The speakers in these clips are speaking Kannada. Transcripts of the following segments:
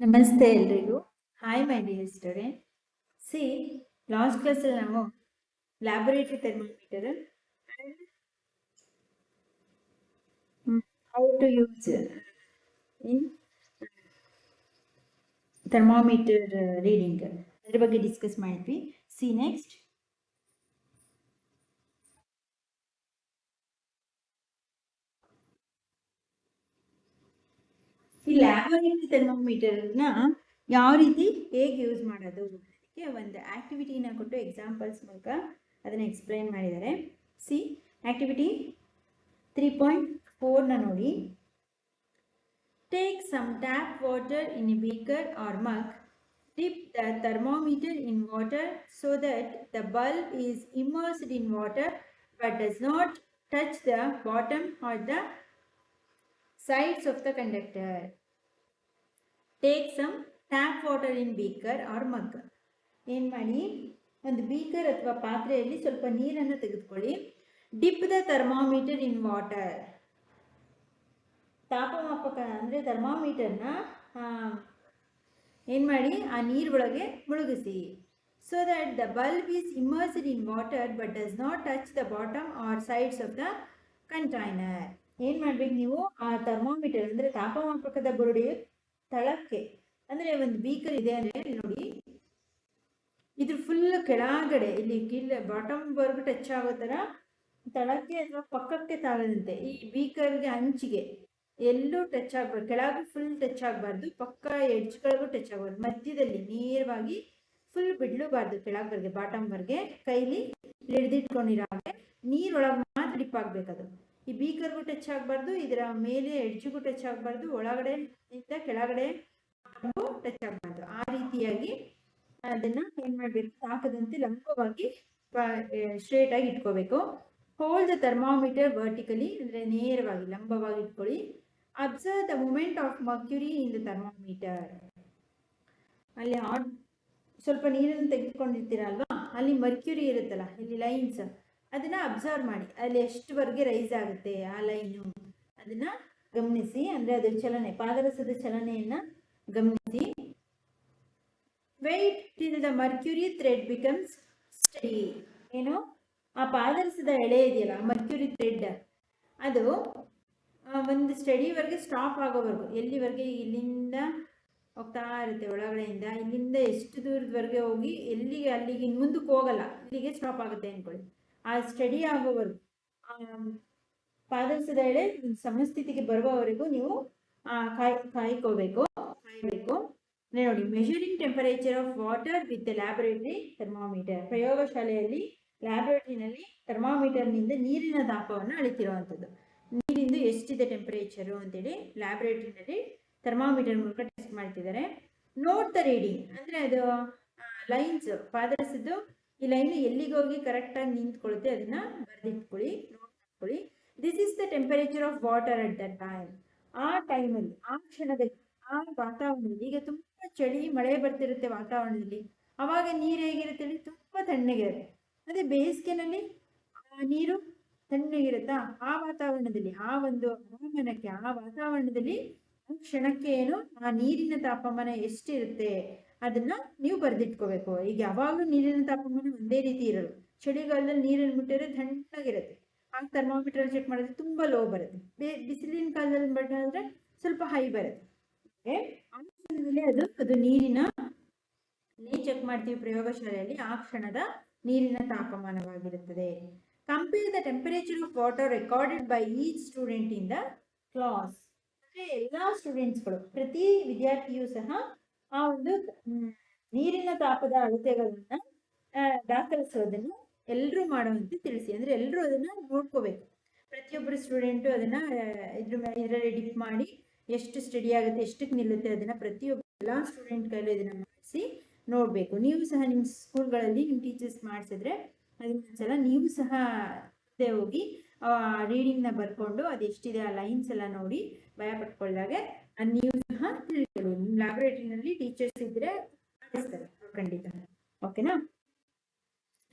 ನಮಸ್ತೆ ಎಲ್ರಿಗೂ. Hi my dear student. See last ಕ್ಲಾಸಲ್ಲಿ ನಾವು laboratory thermometer how to use in thermometer reading ಅದ್ರ ಬಗ್ಗೆ ಡಿಸ್ಕಸ್ ಮಾಡಿದ್ವಿ. ಸಿ ನೆಕ್ಸ್ಟ್ ಈ ಲ್ಯಾಬೊರೇಟರಿ ಥರ್ಮೋಮೀಟರ್ನ ಯಾವ ರೀತಿ ಹೇಗೆ ಯೂಸ್ ಮಾಡೋದು ಅದಕ್ಕೆ ಒಂದು ಆಕ್ಟಿವಿಟಿನ ಕೊಟ್ಟು ಎಕ್ಸಾಂಪಲ್ಸ್ ಮೂಲಕ ಅದನ್ನು ಎಕ್ಸ್ಪ್ಲೈನ್ ಮಾಡಿದ್ದಾರೆ. ಸಿ ಆಕ್ಟಿವಿಟಿ 3.4ನ ನೋಡಿ. Take some tap water in a beaker or mug. Dip the thermometer in water so that the bulb is immersed in water but does not touch the bottom or the sides of the conductor. Take some tap water in beaker or mug. ಏನು ಮಾಡಿ, ಒಂದು ಬೀಕರ್ ಅಥವಾ ಪಾತ್ರೆಯಲ್ಲಿ ಸ್ವಲ್ಪ ನೀರನ್ನು ತೆಗೆದುಕೊಳ್ಳಿ. Dip the thermometer in water. ತಾಪಮಾಪಕ ಅಂದರೆ ಥರ್ಮಾಮೀಟರ್ನ ಏನು ಮಾಡಿ ಆ ನೀರೊಳಗೆ ಮುಳುಗಿಸಿ. So that the bulb is immersed in water but does not touch the bottom or sides of the container. ಏನು ಮಾಡಬೇಕು ನೀವು, ಆ ಥರ್ಮಾಮೀಟರ್ ಅಂದರೆ ತಾಪಮಾಪಕದ ಬುರುಡೆಯು ತಳಕ್ಕೆ, ಅಂದರೆ ಒಂದು ಬೀಕರ್ ಇದೆ ಅಂದರೆ ನೋಡಿ, ಇದು ಫುಲ್ ಕೆಳಗಡೆ ಇಲ್ಲಿ ಬಾಟಮ್ವರೆಗೂ ಟಚ್ ಆಗೋ ಥರ ತಳಕ್ಕೆ ಅಥವಾ ಪಕ್ಕಕ್ಕೆ ತಾಳದಂತೆ ಈ ಬೀಕರ್ಗೆ ಅಂಚಿಗೆ ಎಲ್ಲೂ ಟಚ್ ಆಗಬಾರ್ದು. ಕೆಳಗೆ ಫುಲ್ ಟಚ್ ಆಗಬಾರ್ದು, ಪಕ್ಕ ಎಡ್ಜ್ಗಳಿಗೂ ಟಚ್ ಆಗಬಾರ್ದು. ಮಧ್ಯದಲ್ಲಿ ನೇರವಾಗಿ ಫುಲ್ ಬಿಡ್ಲೂಬಾರ್ದು, ಕೆಳಗವರೆಗೆ ಬಾಟಮ್ವರೆಗೆ ಕೈಲಿ ಹಿಡಿದಿಟ್ಕೊಂಡಿರೋ ಹಾಗೆ ನೀರೊಳಗೆ ಮಾತ್ರ ಡಿಪ್ ಆಗಬೇಕದು. ಈ ಬೀಕರ್ಗೂ ಟಚ್ ಆಗಬಾರ್ದು, ಇದರ ಮೇಲೆ ಎಡ್ಜ್ಗೂ ಟಚ್ ಆಗಬಾರ್ದು, ಒಳಗಡೆ ಇಂದ ಕೆಳಗಡೆ ಟಚ್ ಆಗಬಾರ್ದು. ಆ ರೀತಿಯಾಗಿ ಅದನ್ನು ಏನು ಮಾಡಬೇಕು, ತಾಕದಂತೆ ಲಂಬವಾಗಿ ಸ್ಟ್ರೇಟ್ ಆಗಿ ಇಟ್ಕೋಬೇಕು. ಹೋಲ್ಡ್ ದ ಥರ್ಮಾಮೀಟರ್ ವರ್ಟಿಕಲಿ, ಅಂದರೆ ನೇರವಾಗಿ ಲಂಬವಾಗಿ ಇಟ್ಕೊಳ್ಳಿ. Observe the movement of mercury in the thermometer. ಅಲ್ಲಿ ಸ್ವಲ್ಪ ನೀರನ್ನು ತೆಗೆದುಕೊಂಡಿರ್ತೀರಲ್ವಾ, ಅಲ್ಲಿ ಮರ್ಕ್ಯುರಿ ಇರುತ್ತಲ್ಲ, ಇಲ್ಲಿ ಲೈನ್ಸ್, ಅದನ್ನು ಅಬ್ಸರ್ವ್ ಮಾಡಿ. ಅಲ್ಲಿ ಎಷ್ಟುವರೆಗೆ ರೈಸ್ ಆಗುತ್ತೆ ಆ ಲೈನು ಅದನ್ನು ಗಮನಿಸಿ. ಅಂದರೆ ಅದರ ಚಲನೆ, ಪಾದರಸದ ಚಲನೆಯನ್ನು ಗಮನಿಸಿ. Wait till the mercury thread becomes steady. ಏನು, ಆ ಪಾದರಸದ ಎಳೆ ಇದೆಯಲ್ಲ, ಮರ್ಕ್ಯುರಿ ಥ್ರೆಡ್, ಅದು ಒಂದು ಸ್ಟಡಿವರೆಗೆ ಸ್ಟಾಪ್ ಆಗೋವರೆಗೂ, ಎಲ್ಲಿವರೆಗೆ ಇಲ್ಲಿಂದ ಹೋಗ್ತಾ ಇರುತ್ತೆ ಒಳಗಡೆಯಿಂದ, ಇಲ್ಲಿಂದ ಎಷ್ಟು ದೂರದವರೆಗೆ ಹೋಗಿ ಎಲ್ಲಿಗೆ ಅಲ್ಲಿಗೆ ಮುಂದಕ್ಕೆ ಹೋಗಲ್ಲ, ಇಲ್ಲಿಗೆ ಸ್ಟಾಪ್ ಆಗುತ್ತೆ ಅಂದ್ಕೊಳ್ಳಿ. ಆ ಸ್ಟಡಿ ಆಗೋವರೆಗೂ ಪಾದರಸದ ಎಳೆ ಸಮಸ್ಥಿತಿಗೆ ಬರುವವರೆಗೂ ನೀವು ಕಾಯ್ಬೇಕು. ನೋಡಿ, measuring temperature of water with laboratory thermometer. ಪ್ರಯೋಗಶಾಲೆಯಲ್ಲಿ ಲ್ಯಾಬೊರೇಟರಿನಲ್ಲಿ ಥರ್ಮಾಮೀಟರ್ನಿಂದ ನೀರಿನ ತಾಪವನ್ನು ಅಳಿತಿರುವಂಥದ್ದು. ನೀರಿಂದು ಎಷ್ಟಿದೆ ಟೆಂಪರೇಚರು ಅಂತೇಳಿ ಲ್ಯಾಬೊರೇಟರಿನಲ್ಲಿ ಥರ್ಮಾಮೀಟರ್ ಮೂಲಕ ಟೆಸ್ಟ್ ಮಾಡ್ತಿದ್ದಾರೆ. ನೋಟ್ ದ ರೀಡಿಂಗ್, ಅಂದರೆ ಅದು ಲೈನ್ಸ್, ಪಾದರಸದ್ದು ಈ ಲೈನ್ ಎಲ್ಲಿಗೋಗಿ ಕರೆಕ್ಟಾಗಿ ನಿಂತ್ಕೊಳ್ಳುತ್ತೆ ಅದನ್ನು ಬರೆದಿಟ್ಕೊಳ್ಳಿ, ನೋಟ್ ಮಾಡ್ಕೊಳ್ಳಿ. This is the temperature of water at the time. ಆ ಟೈಮಲ್ಲಿ, ಆ ಕ್ಷಣದಲ್ಲಿ, ಆ ವಾತಾವರಣದಲ್ಲಿ, ಈಗ ತುಂಬ ಚಳಿ ಮಳೆ ಬರ್ತಿರುತ್ತೆ ವಾತಾವರಣದಲ್ಲಿ, ಅವಾಗ ನೀರು ಹೇಗಿರುತ್ತೆ, ತುಂಬ ತಣ್ಣಗಿರುತ್ತೆ. ಅದೇ ಬೇಸಿಗೆನಲ್ಲಿ ನೀರು ತಣ್ಣಗಿರುತ್ತಾ, ಆ ವಾತಾವರಣದಲ್ಲಿ, ಆ ಒಂದು ಹವಾಮಾನಕ್ಕೆ, ಆ ವಾತಾವರಣದಲ್ಲಿ ಆ ಕ್ಷಣಕ್ಕೆ ಏನು ಆ ನೀರಿನ ತಾಪಮಾನ ಎಷ್ಟಿರುತ್ತೆ ಅದನ್ನ ನೀವು ಬರೆದಿಟ್ಕೋಬೇಕು. ಈಗ ಯಾವಾಗಲೂ ನೀರಿನ ತಾಪಮಾನ ಒಂದೇ ರೀತಿ ಇರಲ್ಲ. ಚಳಿಗಾಲದಲ್ಲಿ ನೀರನ್ನು ಮುಟ್ಟಿದ್ರೆ ತಣ್ಣಗಿರುತ್ತೆ, ಆಗ ಥರ್ಮಾಮೀಟರ್ ಚೆಕ್ ಮಾಡಿದ್ರೆ ತುಂಬ ಲೋ ಬರುತ್ತೆ. ಬಿಸಿಲಿನ ಕಾಲದಲ್ಲಿ ಮಾಡಿದ್ರೆ ಸ್ವಲ್ಪ ಹೈ ಬರುತ್ತೆ. ಆ ಕ್ಷಣದಲ್ಲಿ ಅದು ನೀರಿನ ಚೆಕ್ ಮಾಡ್ತೀವಿ ಪ್ರಯೋಗಶಾಲೆಯಲ್ಲಿ, ಆ ಕ್ಷಣದ ನೀರಿನ ತಾಪಮಾನವಾಗಿರುತ್ತದೆ. Compare the temperature of water recorded by each student in the class. ಅಂದರೆ ಎಲ್ಲ ಸ್ಟೂಡೆಂಟ್ಸ್ಗಳು, ಪ್ರತಿ ವಿದ್ಯಾರ್ಥಿಯೂ ಸಹ ಆ ಒಂದು ನೀರಿನ ತಾಪದ ಅಳತೆಗಳನ್ನು ದಾಖಲಿಸೋದನ್ನು ಎಲ್ಲರೂ ಮಾಡುವಂತೆ ತಿಳಿಸಿ. ಅಂದರೆ ಎಲ್ಲರೂ ಅದನ್ನು ನೋಡ್ಕೋಬೇಕು. ಪ್ರತಿಯೊಬ್ಬರು ಸ್ಟೂಡೆಂಟು ಅದನ್ನು ಇದರಲ್ಲಿ ಡಿಪ್ ಮಾಡಿ ಎಷ್ಟು ಸ್ಟಡಿ ಆಗುತ್ತೆ, ಎಷ್ಟಕ್ಕೆ ನಿಲ್ಲುತ್ತೆ, ಅದನ್ನು ಪ್ರತಿಯೊಬ್ಬ ಎಲ್ಲ ಸ್ಟೂಡೆಂಟ್ ಕೈಲಿ ಇದನ್ನು ಮಾಡಿಸಿ ನೋಡಬೇಕು. ನೀವು ಸಹ ನಿಮ್ಮ ಸ್ಕೂಲ್ಗಳಲ್ಲಿ ನಿಮ್ಮ ಟೀಚರ್ಸ್ ಮಾಡಿಸಿದ್ರೆ ಅದನ್ನೊಂದ್ಸಲ ನೀವು ಸಹ ಹೋಗಿ ರೀಡಿಂಗ್ನ ಬರ್ಕೊಂಡು ಅದೆಷ್ಟಿದೆ ಆ ಲೈನ್ಸ್ ಎಲ್ಲ ನೋಡಿ ಭಯ ಪಟ್ಕೊಳ್ಳಾಗೆ ನೀವು ಸಹ ತಿಳಿಕೊಳ್ಳಿ. ನಿಮ್ಮ ಲ್ಯಾಬೊರೇಟರಿನಲ್ಲಿ ಟೀಚರ್ಸ್ ಇದ್ದರೆ ಮಾಡಿಸ್ತಾರೆ ಖಂಡಿತ. ಓಕೆನಾ?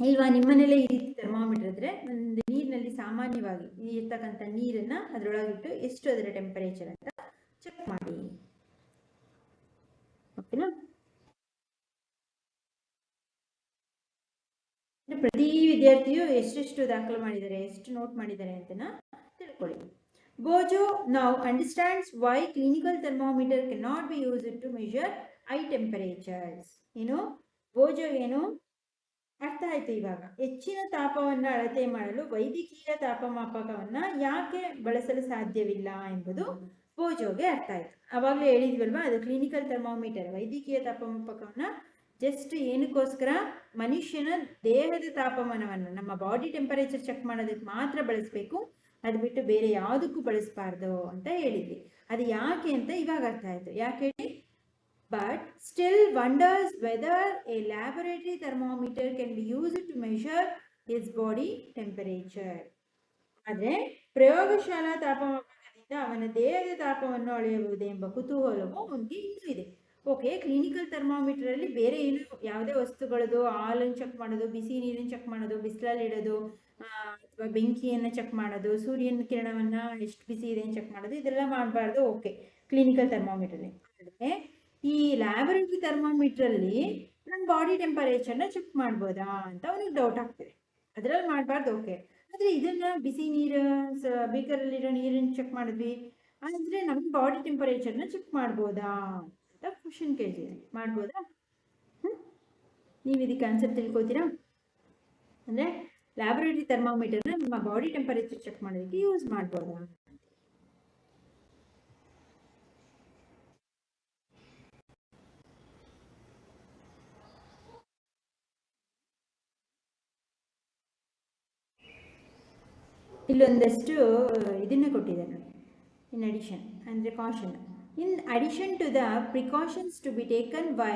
ಇಲ್ವಾ ನಿಮ್ಮನೇಲೆ ಈ ರೀತಿ ಥರ್ಮಾಮೀಟರ್ ಇದ್ರೆ ಒಂದು ನೀರಿನಲ್ಲಿ ಸಾಮಾನ್ಯವಾಗಿ ಇರ್ತಕ್ಕಂಥ ನೀರನ್ನು ಅದರೊಳಗಿಟ್ಟು ಎಷ್ಟು ಅದರ ಟೆಂಪರೇಚರ್ ಅಂತ ಚೆಕ್ ಮಾಡಿ. ಓಕೆನಾ? ಪ್ರತಿ ವಿದ್ಯಾರ್ಥಿಯು ಎಷ್ಟೆಷ್ಟು ದಾಖಲು ಮಾಡಿದ್ದಾರೆ, ಎಷ್ಟು ನೋಟ್ ಮಾಡಿದ್ದಾರೆ ಅಂತನ ತಿಳ್ಕೊಳ್ಳಿ. ಬೋಜೋ now understands why clinical thermometer cannot be used to measure high temperatures. ಏನು ಬೋಜೋ ಏನು ಅರ್ಥ ಆಯ್ತು. ಇವಾಗ ಹೆಚ್ಚಿನ ತಾಪವನ್ನ ಅಳತೆ ಮಾಡಲು ವೈದ್ಯಕೀಯ ತಾಪಮಾಪಕವನ್ನ ಯಾಕೆ ಬಳಸಲು ಸಾಧ್ಯವಿಲ್ಲ ಎಂಬುದು ಬೋಜೋಗೆ ಅರ್ಥ ಆಯ್ತು. ಅವಾಗಲೇ ಹೇಳಿದ್ವಲ್ವಾ, ಅದು ಕ್ಲಿನಿಕಲ್ ಥರ್ಮೋಮೀಟರ್, ವೈದ್ಯಕೀಯ ತಾಪಮಾಪಕವನ್ನ ಜಸ್ಟ್ ಏನಕ್ಕೋಸ್ಕರ, ಮನುಷ್ಯನ ದೇಹದ ತಾಪಮಾನವನ್ನು, ನಮ್ಮ ಬಾಡಿ ಟೆಂಪರೇಚರ್ ಚೆಕ್ ಮಾಡೋದಕ್ಕೆ ಮಾತ್ರ ಬಳಸಬೇಕು, ಅದು ಬಿಟ್ಟು ಬೇರೆ ಯಾವುದಕ್ಕೂ ಬಳಸಬಾರ್ದು ಅಂತ ಹೇಳಿದ್ವಿ. ಅದು ಯಾಕೆ ಅಂತ ಇವಾಗ ಅರ್ಥ ಆಯ್ತು. ಯಾಕೆ ಹೇಳಿ? but still wonders whether a laboratory thermometer can be used to measure his body temperature. ಆದರೆ ಪ್ರಯೋಗಶಾಲಾ ತಾಪಮಾಪಕದಿಂದ ಅವನ ದೇಹದ ತಾಪವನ್ನು ಅಳೆಯಬಹುದು ಎಂಬ ಕುತೂಹಲವು ಅವನಿಗೆ ಇನ್ನೂ ಇದೆ. ಓಕೆ, ಕ್ಲಿನಿಕಲ್ ಥರ್ಮೋಮೀಟರ್ ಅಲ್ಲಿ ಬೇರೆ ಏನು, ಯಾವುದೇ ವಸ್ತುಗಳದು ಹಾಲನ್ನು ಚೆಕ್ ಮಾಡೋದು, ಬಿಸಿ ನೀರನ್ನು ಚೆಕ್ ಮಾಡೋದು, ಬಿಸಿಲಲ್ಲಿ ಇಡೋದು, ಅಥವಾ ಬೆಂಕಿಯನ್ನು ಚೆಕ್ ಮಾಡೋದು, ಸೂರ್ಯನ ಕಿರಣವನ್ನ ಎಷ್ಟು ಬಿಸಿ ಇದೆ ಅಂತ ಚೆಕ್ ಮಾಡೋದು, ಇದೆಲ್ಲ ಮಾಡಬಾರ್ದು. ಓಕೆ, ಕ್ಲಿನಿಕಲ್ ಥರ್ಮೋಮೀಟರ್ಲಿ. ಆದರೆ ಈ ಲ್ಯಾಬೊರೇಟರಿ ಥರ್ಮೋಮೀಟರ್ ಅಲ್ಲಿ ನನ್ನ ಬಾಡಿ ಟೆಂಪರೇಚರ್ನ ಚೆಕ್ ಮಾಡ್ಬೋದಾ ಅಂತ ಅವನಿಗೆ ಡೌಟ್ ಆಗ್ತದೆ. ಅದರಲ್ಲಿ ಮಾಡಬಾರ್ದು. ಓಕೆ, ಆದರೆ ಇದನ್ನ ಬಿಸಿ ನೀರು ಬೀಕರಲ್ಲಿರೋ ನೀರನ್ನು ಚೆಕ್ ಮಾಡಿದ್ವಿ ಅಂದರೆ ನಮ್ಮ ಬಾಡಿ ಟೆಂಪರೇಚರ್ನ ಚೆಕ್ ಮಾಡ್ಬೋದಾ ಅಂತ ಕ್ವಶನ್ ಕೇಳ್ತಿದೆ. ಮಾಡ್ಬೋದಾ? ನೀವು ಇದಕ್ಕೆ ಆನ್ಸರ್ ತಿಳ್ಕೊತೀರಾ? ಅಂದರೆ ಲ್ಯಾಬೊರೇಟರಿ ಥರ್ಮೋಮೀಟರ್ನ ನಿಮ್ಮ ಬಾಡಿ ಟೆಂಪರೇಚರ್ ಚೆಕ್ ಮಾಡೋದಕ್ಕೆ ಯೂಸ್ ಮಾಡ್ಬೋದಾ? ಇಲ್ಲೊಂದಷ್ಟು ಇದನ್ನ ಕೊಟ್ಟಿದ್ದಾರೆ. ಇನ್ ಅಡಿಷನ್ ಅಂದರೆ caution. In addition to the precautions to be taken by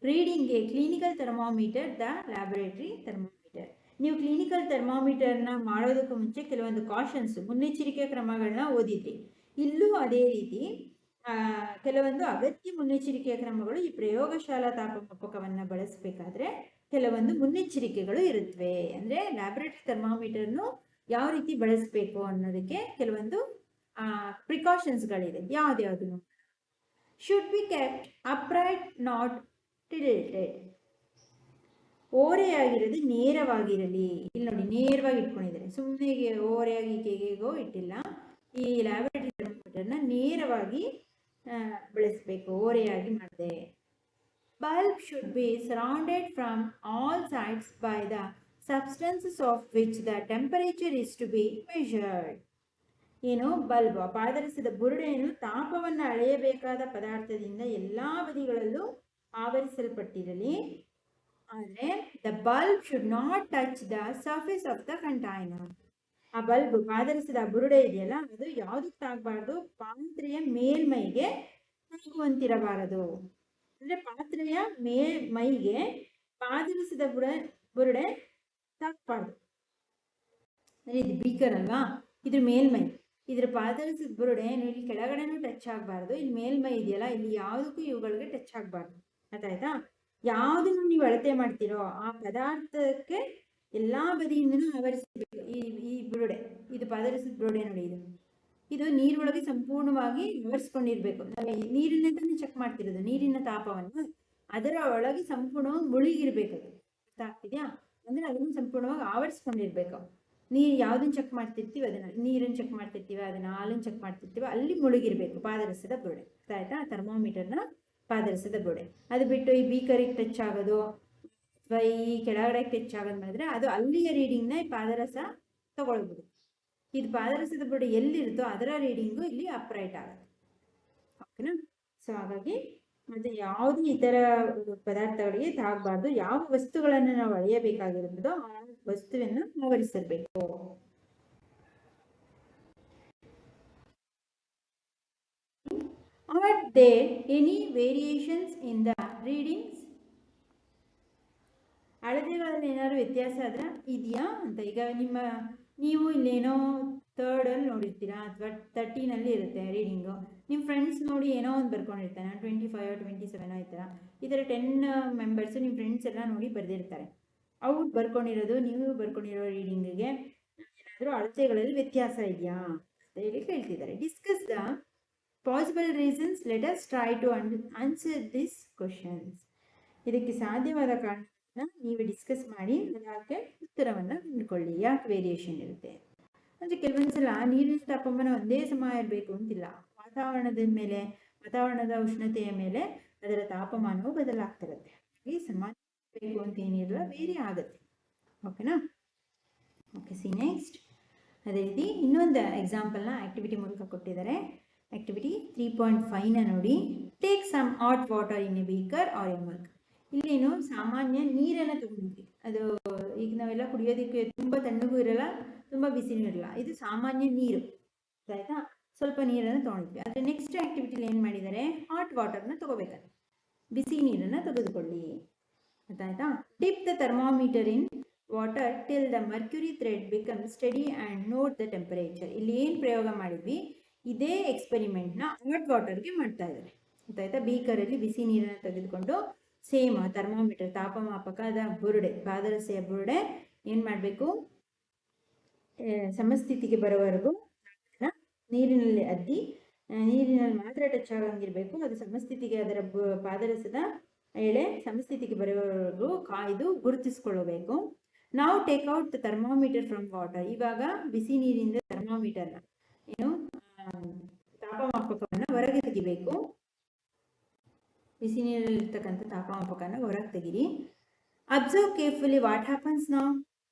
reading a clinical thermometer the laboratory thermometer. ನೀವು ಕ್ಲಿನಿಕಲ್ ಥರ್ಮೋಮೀಟರ್ನ ಮಾಡೋದಕ್ಕೂ ಮುಂಚೆ ಕೆಲವೊಂದು ಕಾಷನ್ಸ್, ಮುನ್ನೆಚ್ಚರಿಕೆ ಕ್ರಮಗಳನ್ನ ಓದಿದ್ರಿ. ಇಲ್ಲೂ ಅದೇ ರೀತಿ ಕೆಲವೊಂದು ಅಗತ್ಯ ಮುನ್ನೆಚ್ಚರಿಕೆಯ ಕ್ರಮಗಳು, ಈ ಪ್ರಯೋಗಶಾಲಾ ತಾಪಮಾಪಕವನ್ನು ಬಳಸಬೇಕಾದ್ರೆ ಕೆಲವೊಂದು ಮುನ್ನೆಚ್ಚರಿಕೆಗಳು ಇರುತ್ತವೆ. ಅಂದರೆ ಲ್ಯಾಬೊರೇಟರಿ ಥರ್ಮೋಮೀಟರ್ನು ಯಾವ ರೀತಿ ಬಳಸಬೇಕು ಅನ್ನೋದಕ್ಕೆ ಕೆಲವೊಂದು ಪ್ರಿಕಾಷನ್ಸ್ಗಳಿದೆ. ಯಾವ್ದ್ಯಾವುದು? Should be kept upright, not tilted. ಓರೆಯಾಗಿರೋದು ನೇರವಾಗಿರಲಿ. ಇಲ್ಲಿ ನೋಡಿ, ನೇರವಾಗಿ ಇಟ್ಕೊಂಡಿದ್ದಾರೆ, ಸುಮ್ಮನೆ ಓರೆಯಾಗಿ ಕೇಗೋ ಇಟ್ಟಿಲ್ಲ. ಈ ಲ್ಯಾಬೊರೇಟರಿ ಥರ್ಮೋಮೀಟರ್ನ ನೇರವಾಗಿ ಬಳಸಬೇಕು, ಓರೆಯಾಗಿ ಮಾಡಿದೆ. Bulb should be surrounded from all sides by the substances of which the temperature is to be measured. ಏನು ಬಲ್ಬ್, ಪಾದರಸದ ಬುರುಡೆಯನ್ನು ತಾಪವನ್ನು ಅಳೆಯಬೇಕಾದ ಪದಾರ್ಥದಿಂದ ಎಲ್ಲಾ ಬದಿಗಳಲ್ಲೂ ಆವರಿಸಲ್ಪಟ್ಟಿರಲಿ. ಆದರೆ the bulb should not touch the surface of the container. ಆ ಬಲ್ಬ್, ಪಾದರಸದ ಬುರುಡೆ ಇದೆಯಲ್ಲ, ಅದು ಯಾವುದಕ್ಕೆ ತಾಗಬಾರ್ದು? ಪಾತ್ರೆಯ ಮೇಲ್ಮೈಗೆ ತಾಗುವಂತಿರಬಾರದು. ಅಂದ್ರೆ ಪಾತ್ರೆಯ ಮೇಲ್ಮೈಗೆ ಪಾದರಸದ ಬುರುಡೆ ತಾಕಬಾರ್ದು. ಇದು ಬೀಕರ್ ಅಲ್ವಾ, ಇದ್ರ ಮೇಲ್ಮೈ, ಇದ್ರ ಪಾದರಸದ ಬುರುಡೆ ಇಲ್ಲಿ ಕೆಳಗಡೆನೂ ಟಚ್ ಆಗಬಾರ್ದು. ಇಲ್ಲಿ ಮೇಲ್ಮೈ ಇದೆಯಲ್ಲ, ಇಲ್ಲಿ ಯಾವುದಕ್ಕೂ ಇವುಗಳಿಗೆ ಟಚ್ ಆಗಬಾರ್ದು. ಅರ್ಥಾಯ್ತಾ? ಯಾವುದನ್ನು ನೀವು ಅಳತೆ ಮಾಡ್ತೀರೋ ಆ ಪದಾರ್ಥಕ್ಕೆ ಎಲ್ಲಾ ಬದಿಯಿಂದನೂ ಆವರಿಸಬೇಕು ಈ ಬುರುಡೆ. ಇದು ಪಾದರಸದ ಬುರುಡೆ ನೋಡಿ, ಇದು ನೀರೊಳಗೆ ಸಂಪೂರ್ಣವಾಗಿ ಆವರಿಸ್ಕೊಂಡಿರ್ಬೇಕು. ನೀರಿನ ತಾನೇ ಚೆಕ್ ಮಾಡ್ತಿರೋದು, ನೀರಿನ ತಾಪವನ್ನು ಅದರ ಒಳಗೆ ಸಂಪೂರ್ಣವಾಗಿ ಮುಳುಗಿರ್ಬೇಕು. ಅದು ಅರ್ಥ ಆಗ್ತಿದ್ಯಾ? ಅಂದ್ರೆ ಅದನ್ನು ಸಂಪೂರ್ಣವಾಗಿ ಆವರಿಸ್ಕೊಂಡಿರ್ಬೇಕು. ನೀರು ಯಾವ್ದನ್ನ ಚೆಕ್ ಮಾಡ್ತಿರ್ತೀವಿ, ಅದನ್ನ ನೀರನ್ನು ಚೆಕ್ ಮಾಡ್ತಿರ್ತೀವಿ, ಅದನ್ನ ಹಾಲನ್ನು ಚೆಕ್ ಮಾಡ್ತಿರ್ತೀವಿ, ಅಲ್ಲಿ ಮುಳುಗಿರ್ಬೇಕು ಪಾದರಸದ ಬುರುಡೆ. ಆಯ್ತಾ? ಥರ್ಮೋಮೀಟರ್ನ ಪಾದರಸದ ಬುರುಡೆ. ಅದು ಬಿಟ್ಟು ಈ ಬೀಕರಿಗೆ ಟಚ್ ಆಗೋದು ಅಥವಾ ಈ ಕೆಳಗಡೆ ಟಚ್ ಆಗೋದು ಮಾಡಿದ್ರೆ ಅದು ಅಲ್ಲಿಯ ರೀಡಿಂಗ್ನ ಪಾದರಸ ತಗೊಳ್ಬೋದು. ಇದು ಪಾದರಸದ ಬುರುಡೆ ಎಲ್ಲಿರುತ್ತೋ ಅದರ ರೀಡಿಂಗು ಇಲ್ಲಿ ಅಪ್ರೈಟ್ ಆಗುತ್ತೆ. ಓಕೆನಾ? ಸೊ ಹಾಗಾಗಿ ಮತ್ತೆ ಯಾವುದೇ ಇತರ ಪದಾರ್ಥಗಳಿಗೆ ತಾಗಬಾರ್ದು. ಯಾವ ವಸ್ತುಗಳನ್ನು ನಾವು ಅಳೆಯಬೇಕಾಗಿರುತ್ತದೋ ಆ ವಸ್ತುವನ್ನು ಆವರಿಸಬೇಕು. Are there any variations in the readings? ಅಳತೆಗಳಲ್ಲಿ ಏನಾದ್ರು ವ್ಯತ್ಯಾಸ ಆದ್ರೆ ಇದೆಯಾ ಅಂತ. ಈಗ ನೀವು ಇಲ್ಲೇನೋ 3rd ಅಲ್ಲಿ ನೋಡಿರ್ತೀರಾ ಅಥವಾ 13 ಇರುತ್ತೆ ರೀಡಿಂಗು. ನಿಮ್ಮ ಫ್ರೆಂಡ್ಸ್ ನೋಡಿ ಏನೋ ಒಂದು ಬರ್ಕೊಂಡಿರ್ತಾನೆ, 25 27 ಈ ಥರ 10 ಮೆಂಬರ್ಸು ನಿಮ್ಮ ಫ್ರೆಂಡ್ಸ್ ಎಲ್ಲ ನೋಡಿ ಬರೆದಿರ್ತಾರೆ. ಅವ್ರು ಬರ್ಕೊಂಡಿರೋದು ನೀವು ಬರ್ಕೊಂಡಿರೋ ರೀಡಿಂಗಿಗೆ ಏನಾದರೂ ಅಳತೆಗಳಲ್ಲಿ ವ್ಯತ್ಯಾಸ ಇದೆಯಾ ಅಂತ ಹೇಳಿ ಕೇಳ್ತಿದ್ದಾರೆ. Discuss the possible reasons, let us try to answer this questions. ಇದಕ್ಕೆ ಸಾಧ್ಯವಾದ ಕಾರಣವನ್ನು ನೀವು ಡಿಸ್ಕಸ್ ಮಾಡಿ ಅದಕ್ಕೆ ಉತ್ತರವನ್ನು ಕಂಡುಕೊಳ್ಳಿ. ಯಾಕೆ ವೇರಿಯೇಷನ್ ಇರುತ್ತೆ ಅಂದರೆ ಕೆಲವೊಂದ್ಸಲ ನೀರಿನ ತಾಪಮಾನ ಒಂದೇ ಸಮ ಇರಬೇಕು ಅಂತಿಲ್ಲ. ವಾತಾವರಣದ ಉಷ್ಣತೆಯ ಮೇಲೆ ಅದರ ತಾಪಮಾನವು ಬದಲಾಗ್ತಿರುತ್ತೆ. ಹಾಗಾಗಿ ಸಮಾನ ಬೇಕು ಅಂತ ಏನಿರಲ್ಲ, ವೇರಿ ಆಗುತ್ತೆ. ಓಕೆನಾ? Okay, C next. ಅದೇ ರೀತಿ ಇನ್ನೊಂದು ಎಕ್ಸಾಂಪಲ್ನ ಆಕ್ಟಿವಿಟಿ ಮೂಲಕ ಕೊಟ್ಟಿದ್ದಾರೆ. ಆಕ್ಟಿವಿಟಿ 3.5ನ ನೋಡಿ. Take some hot water in a beaker or a mug. ಇಲ್ಲೇನು ಸಾಮಾನ್ಯ ನೀರನ್ನು ತಗೊಂಡಿದ್ವಿ. ಅದು ಈಗ ನಾವೆಲ್ಲ ಕುಡಿಯೋದಕ್ಕೆ ತುಂಬ ತಣ್ಣಗೂ ಇರಲ್ಲ, ತುಂಬ ಬಿಸಿನೂ ಇರಲ್ಲ. ಇದು ಸಾಮಾನ್ಯ ನೀರು, ಆಯ್ತಾ? ಸ್ವಲ್ಪ ನೀರನ್ನು ತೊಗೊಂಡಿದ್ವಿ. ಆದರೆ ನೆಕ್ಸ್ಟ್ ಆಕ್ಟಿವಿಟಿಲಿ ಏನು ಮಾಡಿದ್ದಾರೆ, ಹಾಟ್ ವಾಟರ್ನ ತಗೋಬೇಕಾದ್ರೆ ಬಿಸಿ ನೀರನ್ನು ತೆಗೆದುಕೊಳ್ಳಿ. ಗೊತ್ತಾಯ್ತಾ? Dip the thermometer in water till the mercury thread become steady and note the temperature. ಇಲ್ಲಿ ಏನು ಪ್ರಯೋಗ ಮಾಡಿದ್ವಿ, ಇದೇ ಎಕ್ಸ್ಪೆರಿಮೆಂಟ್ನ ಹಾಟ್ ವಾಟರ್ಗೆ ಮಾಡ್ತಾ ಇದ್ದಾರೆ. ಗೊತ್ತಾಯ್ತಾ? ಬೀಕರಲ್ಲಿ ಬಿಸಿ ನೀರನ್ನು ತೆಗೆದುಕೊಂಡು ಸೇಮ್ ಥರ್ಮಾಮೀಟರ್ ತಾಪಮಾಪಕದ ಬುರುಡೆ, ಪಾದರಸೆಯ ಬುರುಡೆ ಏನು ಮಾಡಬೇಕು, ಸಮಸ್ಥಿತಿಗೆ ಬರೋವರೆಗೂ ನೀರಿನಲ್ಲಿ ಅದ್ದಿ, ನೀರಿನಲ್ಲಿ ಮಾತ್ರ ಟಚ್ ಆಗಂಗಿರಬೇಕು. ಅದು ಸಮಸ್ಥಿತಿಗೆ, ಅದರ ಪಾದರಸದ ಎಳೆ ಸಮಸ್ಥಿತಿಗೆ ಬರೋವರೆಗೂ ಕಾಯ್ದು ಗುರುತಿಸ್ಕೊಳ್ಳಬೇಕು. ನಾವು take out the thermometer from water. ಇವಾಗ ಬಿಸಿ ನೀರಿಂದ ಥರ್ಮಾಮೀಟರ್ನ ಏನು ತಾಪಮಾಪಕವನ್ನು ಹೊರಗೆ ತೆಗಿಬೇಕು. ಬಿಸಿ ನೀರಲ್ಲಿರ್ತಕ್ಕಂಥ ತಾಪಮಾಪಕನ ಹೊರಗೆ ತೆಗೀರಿ. Observe carefully what happens now.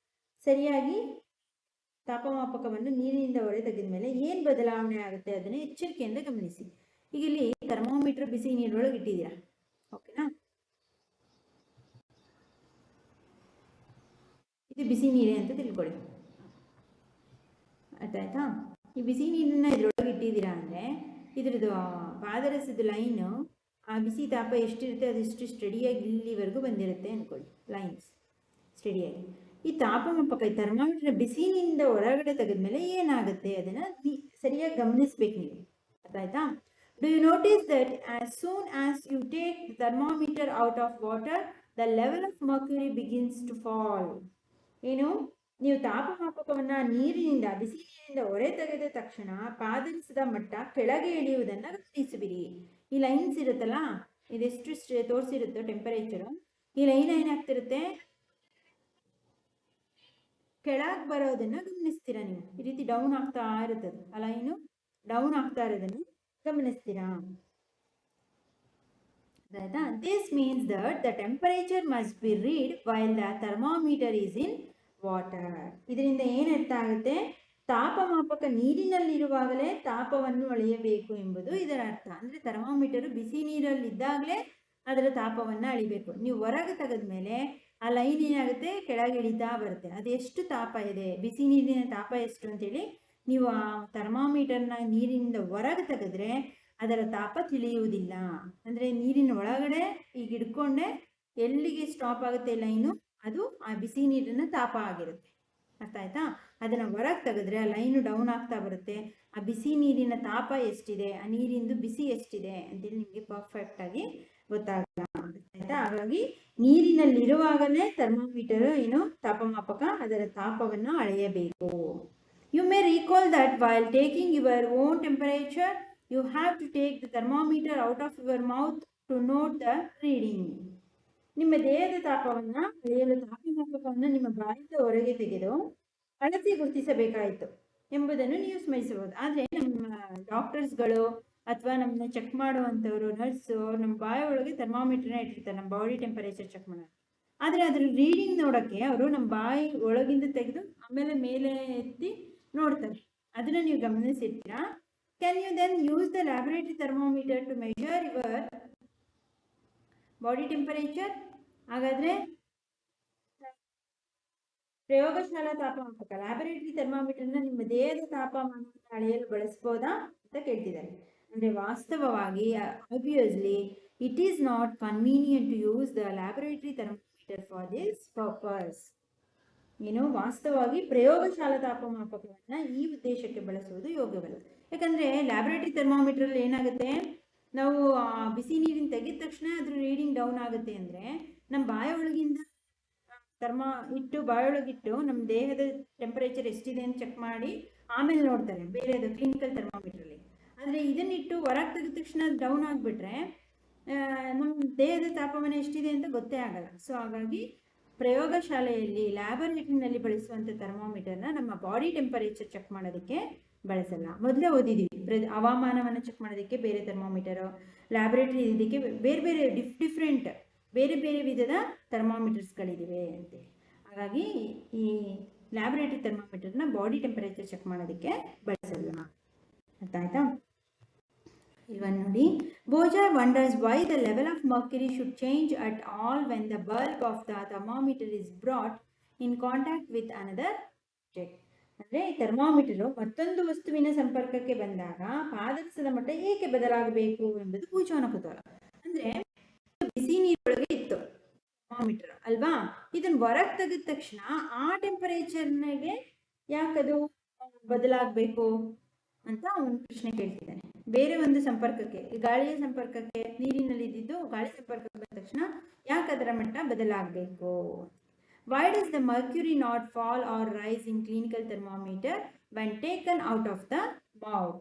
ಸರಿಯಾಗಿ ತಾಪಮಾಪಕವನ್ನು ನೀರಿನಿಂದ ಹೊರ ತೆಗೆದ ಮೇಲೆ ಏನು ಬದಲಾವಣೆ ಆಗುತ್ತೆ ಅದನ್ನು ಎಚ್ಚರಿಕೆಯಿಂದ ಗಮನಿಸಿ. ಈಗ ಇಲ್ಲಿ ಥರ್ಮೋಮೀಟರ್ ಬಿಸಿ ನೀರೊಳಗೆ ಇಟ್ಟಿದ್ದೀರಾ, ಓಕೆನಾ? ಇದು ಬಿಸಿ ನೀರೇ ಅಂತ ತಿಳ್ಕೊಳ್ಳಿ, ಅರ್ಥಾಯ್ತಾ? ಈ ಬಿಸಿ ನೀರನ್ನ ಇದ್ರೊಳಗೆ ಇಟ್ಟಿದ್ದೀರಾ ಅಂದರೆ ಇದ್ರದ್ದು ಪಾದರಸದ ಲೈನು, ಆ ಬಿಸಿ ತಾಪ ಎಷ್ಟಿರುತ್ತೆ ಅದಿಷ್ಟು ಸ್ಟಡಿಯಾಗಿ ಇಲ್ಲಿವರೆಗೂ ಬಂದಿರುತ್ತೆ ಅಂದ್ಕೊಳ್ಳಿ, ಲೈನ್ಸ್ ಸ್ಟಡಿಯಾಗಿ. ಈ ತಾಪಮಾಪಕ, ಈ ಥರ್ಮಾಮೀಟರ್ ಬಿಸಿನಿಂದ ಹೊರಗಡೆ ತೆಗೆದ್ಮೇಲೆ ಏನಾಗುತ್ತೆ ಅದನ್ನು ಸರಿಯಾಗಿ ಗಮನಿಸ್ಬೇಕು ನೀವು, ಅರ್ಥಾಯ್ತಾ? Do you notice that as soon as you take the thermometer out of water the level of mercury begins to fall. ಏನು, ನೀವು ತಾಪಮಾಪಕವನ್ನು ನೀರಿನಿಂದ, ಬಿಸಿ ನೀರಿನಿಂದ ಹೊರ ತೆಗೆದ ತಕ್ಷಣ ಪಾದರಸದ ಮಟ್ಟ ಕೆಳಗೆ ಇಳಿಯುವುದನ್ನು ಗಮನಿಸಬಿಡಿ. ಈ ಲೈನ್ಸ್ ಇರುತ್ತಲ್ಲ, ಇದೆಷ್ಟು ತೋರಿಸಿರುತ್ತೋ ಟೆಂಪರೇಚರು, ಈ ಲೈನ್ ಏನಾಗ್ತಿರುತ್ತೆ, ಕೆಳಗೆ ಬರೋದನ್ನು ಗಮನಿಸ್ತೀರಾ ನೀವು. ಈ ರೀತಿ ಡೌನ್ ಆಗ್ತಾ ಇರುತ್ತದೆ, ಆ ಲೈನು ಡೌನ್ ಆಗ್ತಾ ಇರೋದನ್ನು ಗಮನಿಸ್ತೀರಾ, ಆಯ್ತಾ? This means that the temperature must be read while the thermometer is in water. ಇದರಿಂದ ಏನರ್ಥ ಆಗುತ್ತೆ, ತಾಪಮಾಪಕ ನೀರಿನಲ್ಲಿರುವಾಗಲೇ ತಾಪವನ್ನು ಅಳೆಯಬೇಕು ಎಂಬುದು ಇದರ ಅರ್ಥ. ಅಂದರೆ ಥರ್ಮಾಮೀಟರು ಬಿಸಿ ನೀರಲ್ಲಿದ್ದಾಗಲೇ ಅದರ ತಾಪವನ್ನು ಅಳಿಬೇಕು. ನೀವು ಹೊರಗೆ ತೆಗೆದ್ಮೇಲೆ ಆ ಲೈನ್ ಏನಾಗುತ್ತೆ, ಕೆಳಗೆ ಇಳಿತಾ ಬರುತ್ತೆ. ಅದು ಎಷ್ಟು ತಾಪ ಇದೆ, ಬಿಸಿ ನೀರಿನ ತಾಪ ಎಷ್ಟು ಅಂತೇಳಿ ನೀವು ಆ ಥರ್ಮಾಮೀಟರ್ನ ನೀರಿನಿಂದ ಹೊರಗೆ ತೆಗೆದ್ರೆ ಅದರ ತಾಪ ತಿಳಿಯುವುದಿಲ್ಲ. ಅಂದರೆ ನೀರಿನ ಒಳಗಡೆ ಈಗ ಹಿಡ್ಕೊಂಡೆ ಎಲ್ಲಿಗೆ ಸ್ಟಾಪ್ ಆಗುತ್ತೆ ಲೈನು, ಅದು ಆ ಬಿಸಿ ನೀರಿನ ತಾಪ ಆಗಿರುತ್ತೆ, ಅರ್ಥ ಆಯ್ತಾ? ಅದನ್ನು ಹೊರಗೆ ತೆಗೆದ್ರೆ ಆ ಲೈನು ಡೌನ್ ಆಗ್ತಾ ಬರುತ್ತೆ. ಆ ಬಿಸಿ ನೀರಿನ ತಾಪ ಎಷ್ಟಿದೆ, ಆ ನೀರಿಂದು ಬಿಸಿ ಎಷ್ಟಿದೆ ಅಂತೇಳಿ ನಿಮಗೆ ಪರ್ಫೆಕ್ಟಾಗಿ ಗೊತ್ತಾಗಲ್ಲ, ಆಯ್ತಾ? ಹಾಗಾಗಿ ನೀರಿನಲ್ಲಿರುವಾಗಲೇ ಥರ್ಮಾಮೀಟರ್ ಏನು ತಾಪಮಾಪಕ ಅದರ ತಾಪವನ್ನು ಅಳೆಯಬೇಕು. You may recall that while taking your own temperature you have to take the thermometer out of your mouth to note the reading. ನಿಮ್ಮ ದೇಹದ ತಾಪವನ್ನು ಅಳೆಯಲು ತಾಪಮಾಪಕವನ್ನು ನಿಮ್ಮ ಬಾಯಿಂದ ಹೊರಗೆ ತೆಗೆದು ಅಳತೆ ಗುರುತಿಸಬೇಕಾಯಿತು ಎಂಬುದನ್ನು ನೀವು ಸ್ಮರಿಸಬಹುದು. ಆದರೆ ನಮ್ಮ ಡಾಕ್ಟರ್ಸ್ಗಳು ಅಥವಾ ನಮ್ಮನ್ನ ಚೆಕ್ ಮಾಡುವಂಥವ್ರು, ನರ್ಸು, ನಮ್ಮ ಬಾಯ ಒಳಗೆ ಥರ್ಮಾಮೀಟರ್ನ ಇಟ್ಟಿರ್ತಾರೆ ನಮ್ಮ ಬಾಡಿ ಟೆಂಪರೇಚರ್ ಚೆಕ್ ಮಾಡೋದು. ಆದರೆ ಅದ್ರ ರೀಡಿಂಗ್ ನೋಡೋಕ್ಕೆ ಅವರು ನಮ್ಮ ಬಾಯಿ ಒಳಗಿಂದ ತೆಗೆದು ಆಮೇಲೆ ಮೇಲೆ ಎತ್ತಿ ನೋಡ್ತಾರೆ. ಅದನ್ನು ನೀವು ಗಮನಿಸಿರ್ತೀರಾ. Can you then use the laboratory thermometer to measure your body temperature? ಹಾಗಾದರೆ ಪ್ರಯೋಗಶಾಲಾ ತಾಪಮಾಪಕ ಲ್ಯಾಬೊರೇಟರಿ ಥರ್ಮಾಮೀಟರ್ನ ನಿಮ್ಮ ದೇಹದ ತಾಪಮಾನವನ್ನು ಅಳೆಯಲು ಬಳಸ್ಬೋದಾ ಅಂತ ಕೇಳ್ತಿದ್ದಾರೆ. ಅಂದರೆ ವಾಸ್ತವವಾಗಿ obviously it is not convenient to use the laboratory thermometer for this purpose. ಏನು, ವಾಸ್ತವವಾಗಿ ಪ್ರಯೋಗಶಾಲಾ ತಾಪಮಾಪಕವನ್ನು ಈ ಉದ್ದೇಶಕ್ಕೆ ಬಳಸುವುದು ಯೋಗ್ಯವಲ್ಲ. ಯಾಕಂದರೆ ಲ್ಯಾಬೊರೇಟರಿ ಥರ್ಮಾಮೀಟರಲ್ಲಿ ಏನಾಗುತ್ತೆ, ನಾವು ಬಿಸಿ ನೀರಿನ ತೆಗೆದ ತಕ್ಷಣ ಅದ್ರ ರೀಡಿಂಗ್ ಡೌನ್ ಆಗುತ್ತೆ. ಅಂದರೆ ನಮ್ಮ ಬಾಯೊಳಗಿಂದ ಬಾಯೊಳಗಿಟ್ಟು ನಮ್ಮ ದೇಹದ ಟೆಂಪರೇಚರ್ ಎಷ್ಟಿದೆ ಅಂತ ಚೆಕ್ ಮಾಡಿ ಆಮೇಲೆ ನೋಡ್ತಾರೆ ಬೇರೆದು ಕ್ಲಿನಿಕಲ್ ಥರ್ಮಾಮೀಟ್ರಲ್ಲಿ. ಆದರೆ ಇದನ್ನಿಟ್ಟು ಹೊರಗೆ ತೆಗೆದ ತಕ್ಷಣ ಡೌನ್ ಆಗಿಬಿಟ್ರೆ ನಮ್ಮ ದೇಹದ ತಾಪಮಾನ ಎಷ್ಟಿದೆ ಅಂತ ಗೊತ್ತೇ ಆಗಲ್ಲ. ಸೊ ಹಾಗಾಗಿ ಪ್ರಯೋಗಶಾಲೆಯಲ್ಲಿ ಲ್ಯಾಬೊರೇಟರಿನಲ್ಲಿ ಬಳಸುವಂಥ ಥರ್ಮೋಮೀಟರ್ನ ನಮ್ಮ ಬಾಡಿ ಟೆಂಪರೇಚರ್ ಚೆಕ್ ಮಾಡೋದಕ್ಕೆ ಬಳಸಲ್ಲ. ಮೊದಲೇ ಓದಿದ್ದೀವಿ, ಹವಾಮಾನವನ್ನು ಚೆಕ್ ಮಾಡೋದಕ್ಕೆ ಬೇರೆ ಥರ್ಮೋಮೀಟರು, ಲ್ಯಾಬೊರೇಟರಿ ಇದಕ್ಕೆ ಬೇರೆ ಬೇರೆ ಡಿಫ್ರೆಂಟ್ ಬೇರೆ ಬೇರೆ ವಿಧದ ಥರ್ಮೋಮೀಟರ್ಸ್ಗಳಿವೆ ಅಂತೇಳಿ. ಹಾಗಾಗಿ ಈ ಲ್ಯಾಬೊರೇಟರಿ ಥರ್ಮೋಮೀಟರ್ನ ಬಾಡಿ ಟೆಂಪರೇಚರ್ ಚೆಕ್ ಮಾಡೋದಕ್ಕೆ ಬಳಸಲ್ಲ. ಅರ್ಥ ಆಯ್ತಾ? ಇಲ್ವನ್ ನೋಡಿ, Boja wonders why the level of mercury should change at all when the bulb of the thermometer is brought in contact with another object. ಅಂದರೆ ಥರ್ಮೋಮೀಟರು ಮತ್ತೊಂದು ವಸ್ತುವಿನ ಸಂಪರ್ಕಕ್ಕೆ ಬಂದಾಗ ಪಾದರಸದ ಮಟ್ಟ ಏಕೆ ಬದಲಾಗಬೇಕು ಎಂಬುದು ಪೂಜಾವನ ಕುತೂಹಲ. ಅಂದರೆ ಬಿಸಿ ನೀರೊಳಗೆ ಇತ್ತು ಥರ್ಮೋಮೀಟರ್ ಅಲ್ವಾ, ಇದನ್ನು ಹೊರಗೆ ತೆಗೆದ ತಕ್ಷಣ ಆ ಟೆಂಪರೇಚರ್ನಾಗೆ ಯಾಕದು ಬದಲಾಗಬೇಕು ಅಂತ ಒಂದು ಪ್ರಶ್ನೆ ಕೇಳ್ತಿದ್ದಾನೆ. ಬೇರೆ ಒಂದು ಸಂಪರ್ಕಕ್ಕೆ, ಗಾಳಿಯ ಸಂಪರ್ಕಕ್ಕೆ, ನೀರಿನಲ್ಲಿ ಇದ್ದಿದ್ದು ಗಾಳಿ ಸಂಪರ್ಕಕ್ಕೆ ಬಂದ ತಕ್ಷಣ ಯಾಕೆ ಅದರ ಮಟ್ಟ ಬದಲಾಗಬೇಕು? Why does the mercury not fall or rise in clinical thermometer when taken out of the mouth?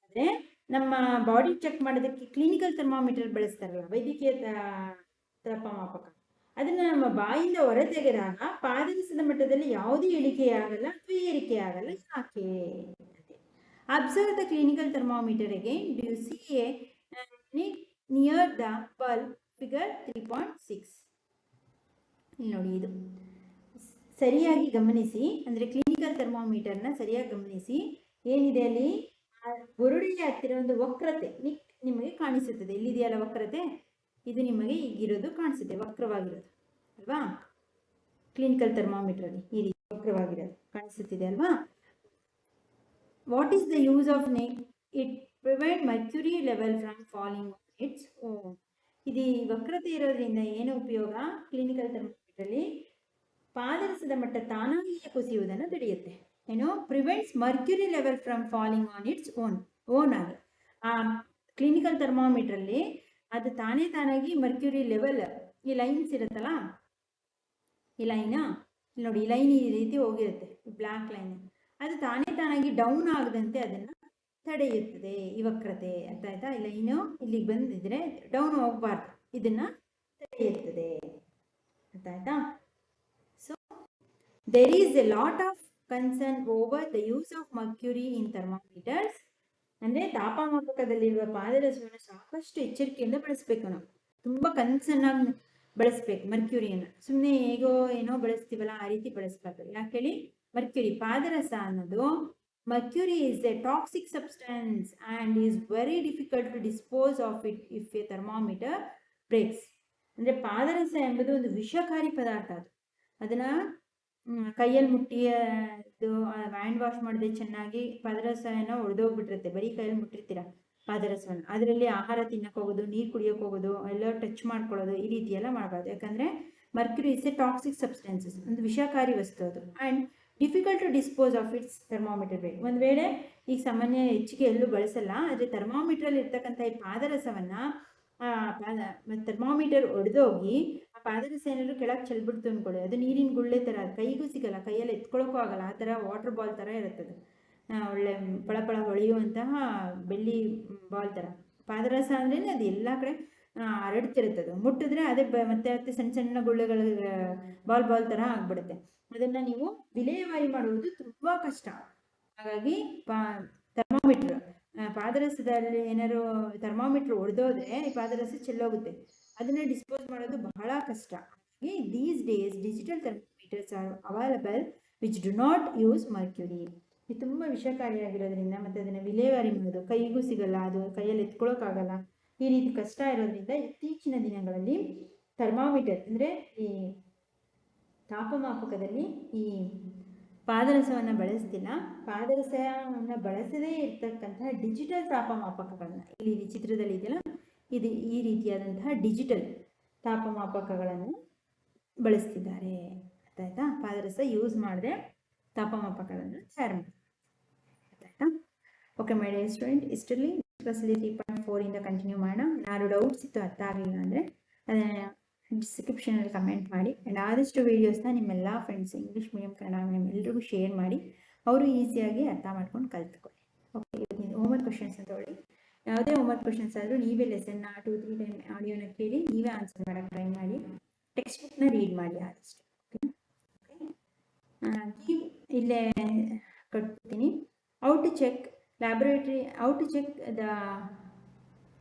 ಅಂದರೆ ನಮ್ಮ ಬಾಡಿ ಚೆಕ್ ಮಾಡೋದಕ್ಕೆ ಕ್ಲಿನಿಕಲ್ ಥರ್ಮೋಮೀಟರ್ ಬಳಸ್ತಾರಲ್ಲ, ವೈದ್ಯಕೀಯ ತಾಪಮಾಪಕ, ಅದನ್ನು ನಮ್ಮ ಬಾಯಿಂದ ಹೊರ ತೆಗೆದಾಗ ಪಾದರಸದ ಮಟ್ಟದಲ್ಲಿ ಯಾವುದೇ ಇಳಿಕೆಯಾಗಲ್ಲ ಅಥವಾ ಏರಿಕೆಯಾಗಲ್ಲ, ಯಾಕೆ? Observe the clinical thermometer again. Do you see a near the bulb? Figure 3.6. ಇಲ್ಲಿ ನೋಡಿ, ಇದು ಸರಿಯಾಗಿ ಗಮನಿಸಿ. ಅಂದರೆ ಕ್ಲಿನಿಕಲ್ ಥರ್ಮೋಮೀಟರ್ನ ಸರಿಯಾಗಿ ಗಮನಿಸಿ. ಏನಿದೆ ಅಲ್ಲಿ, ಬುರುಡೆಯ ಹತ್ತಿರ ಒಂದು ವಕ್ರತೆ ನಿಮಗೆ ಕಾಣಿಸುತ್ತದೆ. ಇಲ್ಲಿದೆಯಲ್ಲ ವಕ್ರತೆ, ಇದು ನಿಮಗೆ ಈಗಿರೋದು ಕಾಣಿಸುತ್ತೆ, ವಕ್ರವಾಗಿರೋದು ಅಲ್ವಾ? ಕ್ಲಿನಿಕಲ್ ಥರ್ಮೋಮೀಟರಲ್ಲಿ ಈ ರೀತಿ ವಕ್ರವಾಗಿರೋದು ಕಾಣಿಸುತ್ತಿದೆ ಅಲ್ವಾ? What is the use of it? Prevent mercury level from falling on its own. ಇದು ವಕ್ರತೆ ಇರೋದ್ರಿಂದ ಏನು ಉಪಯೋಗ? ಕ್ಲಿನಿಕಲ್ ಥರ್ಮೋಮೀಟರಲ್ಲಿ ಪಾದರಸದ ಮಟ್ಟ ತಾನಾಗಿಯೇ ಕುಸಿಯುವುದನ್ನು ತಡೆಯುತ್ತೆ. ಏನು? Prevents Mercury level from falling on its own ಆಗಿ. ಆ ಕ್ಲಿನಿಕಲ್ ಥರ್ಮೋಮೀಟ್ರಲ್ಲಿ ಅದು ತಾನಾಗಿ ಮರ್ಕ್ಯುರಿ ಲೆವೆಲ್, ಈ ಲೈನ್ಸ್ ಇರುತ್ತಲ್ಲ, ಈ ಲೈನಾ ಇಲ್ಲಿ ನೋಡಿ, ಈ ಲೈನ್ ಈ ರೀತಿ ಹೋಗಿರುತ್ತೆ, ಬ್ಲ್ಯಾಕ್ ಲೈನ್, ಅದು ತಾನಾಗಿ ಡೌನ್ ಆಗದಂತೆ ಅದನ್ನು ತಡೆಯುತ್ತದೆ ಈ ವಕ್ರತೆ. ಅರ್ಥ ಆಯ್ತಾ? ಇಲ್ಲ, ಇನ್ನು ಇಲ್ಲಿಗೆ ಬಂದಿದ್ರೆ ಡೌನ್ ಹೋಗಬಾರ್ದು, ಇದನ್ನ ತಡೆಯುತ್ತದೆ. ಅರ್ಥ ಆಯ್ತಾ? So there is a lot of concern over the use of mercury in thermometers. ಅಂದರೆ ತಾಪಮಾಪಕದಲ್ಲಿರುವ ಪಾದರಸವನ್ನು ಸಾಕಷ್ಟು ಎಚ್ಚರಿಕೆಯಿಂದ ಬಳಸಬೇಕು. ನಾವು ತುಂಬ ಕನ್ಸರ್ನ್ ಆಗಿ ಬಳಸಬೇಕು ಮರ್ಕ್ಯುರಿಯನ್ನು. ಸುಮ್ಮನೆ ಹೇಗೋ ಏನೋ ಬಳಸ್ತೀವಲ್ಲ ಆ ರೀತಿ ಬಳಸಬಾರ್ದು. ಯಾಕೆ ಹೇಳಿ? ಮರ್ಕ್ಯುರಿ, ಪಾದರಸ ಅನ್ನೋದು, mercury is a toxic substance and is very difficult to dispose of it if a thermometer breaks. ಅಂದರೆ ಪಾದರಸ ಎಂಬುದು ಒಂದು ವಿಷಕಾರಿ ಪದಾರ್ಥ. ಅದನ್ನು ಕೈಯಲ್ಲಿ ಮುಟ್ಟಿ ಅದು ಹ್ಯಾಂಡ್ ವಾಶ್ ಮಾಡದೆ ಚೆನ್ನಾಗಿ ಪಾದರಸನ ಒಡೆದೋಗ್ಬಿಟ್ಟಿರುತ್ತೆ. ಬರೀ ಕೈಯಲ್ಲಿ ಮುಟ್ಟಿರ್ತೀರ ಪಾದರಸವನ್ನು, ಅದರಲ್ಲಿ ಆಹಾರ ತಿನ್ನಕ್ಕೆ ಹೋಗೋದು, ನೀರು ಕುಡಿಯೋಕೆ ಹೋಗೋದು, ಎಲ್ಲ ಟಚ್ ಮಾಡ್ಕೊಳ್ಳೋದು, ಈ ರೀತಿ ಎಲ್ಲ ಮಾಡಬಾರ್ದು. ಯಾಕಂದರೆ mercury is a toxic substances, ಒಂದು ವಿಷಕಾರಿ ವಸ್ತು ಅದು. And difficult to dispose of its thermometer break. ಒಂದು ವೇಳೆ ಈಗ ಸಾಮಾನ್ಯ ಹೆಚ್ಚಿಗೆ ಎಲ್ಲೂ ಬಳಸಲ್ಲ, ಆದರೆ ಥರ್ಮೋಮೀಟ್ರಲ್ಲಿ ಇರ್ತಕ್ಕಂಥ ಈ ಪಾದರಸವನ್ನು ಥರ್ಮೋಮೀಟರ್ ಒಡೆದೋಗಿ ಆ ಪಾದರಸ ಏನಾದ್ರು ಕೆಳಗೆ ಚೆಲ್ಬಿಡ್ತು ಅಂದ್ಕೊಳ್ಳಿ, ಅದು ನೀರಿನ ಗುಳ್ಳೆ ಥರ, ಕೈಗೂ ಸಿಗಲ್ಲ, ಕೈಯಲ್ಲಿ ಎತ್ಕೊಳ್ಳೋಕ್ಕೂ ಆಗಲ್ಲ, ಆ ಥರ ವಾಟರ್ ಬಾಲ್ ಥರ ಇರುತ್ತದೆ. ಒಳ್ಳೆ ಪಳಪಳ ಹೊಳೆಯುವಂತಹ ಬೆಳ್ಳಿ ಬಾಲ್ ಥರ ಪಾದರಸ ಅಂದ್ರೆ ಅದು ಎಲ್ಲ ಕಡೆ ಹರಡ್ತಿರುತ್ತದೆ. ಮುಟ್ಟಿದ್ರೆ ಅದೇ ಮತ್ತೆ ಸಣ್ಣ ಸಣ್ಣ ಗುಳ್ಳೆಗಳ ಬಾಲ್ ಥರ ಆಗ್ಬಿಡುತ್ತೆ. ಅದನ್ನು ನೀವು ವಿಲೇವಾರಿ ಮಾಡುವುದು ತುಂಬ ಕಷ್ಟ. ಹಾಗಾಗಿ ಥರ್ಮೋಮೀಟ್ರ್ ಪಾದರಸದಲ್ಲಿ ಏನಾದ್ರು ಥರ್ಮೋಮೀಟ್ರ್ ಒಡೆದೋದ್ರೆ ಈ ಪಾದರಸ ಚೆಲ್ಲೋಗುತ್ತೆ, ಅದನ್ನು ಡಿಸ್ಪೋಸ್ ಮಾಡೋದು ಬಹಳ ಕಷ್ಟ. ಹಾಗಾಗಿ these days digital thermometers are available which do not use mercury. ಇದು ತುಂಬ ವಿಷಕಾರಿಯಾಗಿರೋದ್ರಿಂದ ಮತ್ತು ಅದನ್ನು ವಿಲೇವಾರಿ ಮಾಡೋದು ಕೈಗೂ ಸಿಗಲ್ಲ, ಅದು ಕೈಯಲ್ಲಿ ಎತ್ಕೊಳ್ಳೋಕ್ಕಾಗಲ್ಲ, ಈ ರೀತಿ ಕಷ್ಟ ಇರೋದ್ರಿಂದ ಇತ್ತೀಚಿನ ದಿನಗಳಲ್ಲಿ ಥರ್ಮೋಮೀಟರ್ ಅಂದರೆ ಈ ತಾಪಮಾಪಕದಲ್ಲಿ ಈ ಪಾದರಸವನ್ನು ಬಳಸ್ತಿಲ್ಲ. ಪಾದರಸವನ್ನು ಬಳಸದೇ ಇರ್ತಕ್ಕಂತಹ ಡಿಜಿಟಲ್ ತಾಪಮಾಪಕಗಳನ್ನ, ಇಲ್ಲಿ ಚಿತ್ರದಲ್ಲಿ ಇದೆಯಲ್ಲ, ಇದು ಈ ರೀತಿಯಾದಂತಹ ಡಿಜಿಟಲ್ ತಾಪಮಾಪಕಗಳನ್ನು ಬಳಸ್ತಿದ್ದಾರೆ. ಆಯ್ತಾ? ಪಾದರಸ ಯೂಸ್ ಮಾಡದೆ ತಾಪಮಾಪಕಗಳನ್ನು ತಯಾರು ಮಾಡಿ. ಆಯ್ತಾ? ಓಕೆ ಮೈ ಡಿಯರ್ ಸ್ಟೂಡೆಂಟ್, ಇಷ್ಟರಲ್ಲಿ ಕ್ಲಾಸಲ್ಲಿ 3.4 ಇಂದ ಕಂಟಿನ್ಯೂ ಮಾಡೋಣ. ಏನಾದ್ರು ಡೌಟ್ಸ್ ಇತ್ತು, ಅರ್ಥ ಆಗಲಿಲ್ಲ ಅಂದರೆ ಅದನ್ನು ಡಿಸ್ಕ್ರಿಪ್ಷನಲ್ಲಿ ಕಮೆಂಟ್ ಮಾಡಿ. ಆ್ಯಂಡ್ ಆದಷ್ಟು ವೀಡಿಯೋಸ್ನ ನಿಮ್ಮೆಲ್ಲ friends, English medium, Kannada medium ಎಲ್ರಿಗೂ ಶೇರ್ ಮಾಡಿ, ಅವರು ಈಸಿಯಾಗಿ ಅರ್ಥ ಮಾಡ್ಕೊಂಡು ಕಲ್ತ್ಕೊಳ್ಳಿ. ಓಕೆ, ಹೋಮ್ವರ್ಕ್ ಕ್ವಶನ್ಸ್ ತೊಗೊಳ್ಳಿ. ಯಾವುದೇ ಹೋಮ್ವರ್ಕ್ ಕ್ವಶನ್ಸ್ ಆದರೂ ನೀವೇ ಲೆಸನ್ನ 2-3 ಟೈಮ್ ಆಡಿಯೋನ ಕೇಳಿ ನೀವೇ ಆನ್ಸರ್ ಮಾಡೋಕ್ಕೆ ಟ್ರೈ ಮಾಡಿ. ಟೆಕ್ಸ್ಟ್ ಬುಕ್ನ ರೀಡ್ ಮಾಡಿ ಆದಷ್ಟು. ಇಲ್ಲೇ ಕೊಡ್ತೀನಿ. How to check the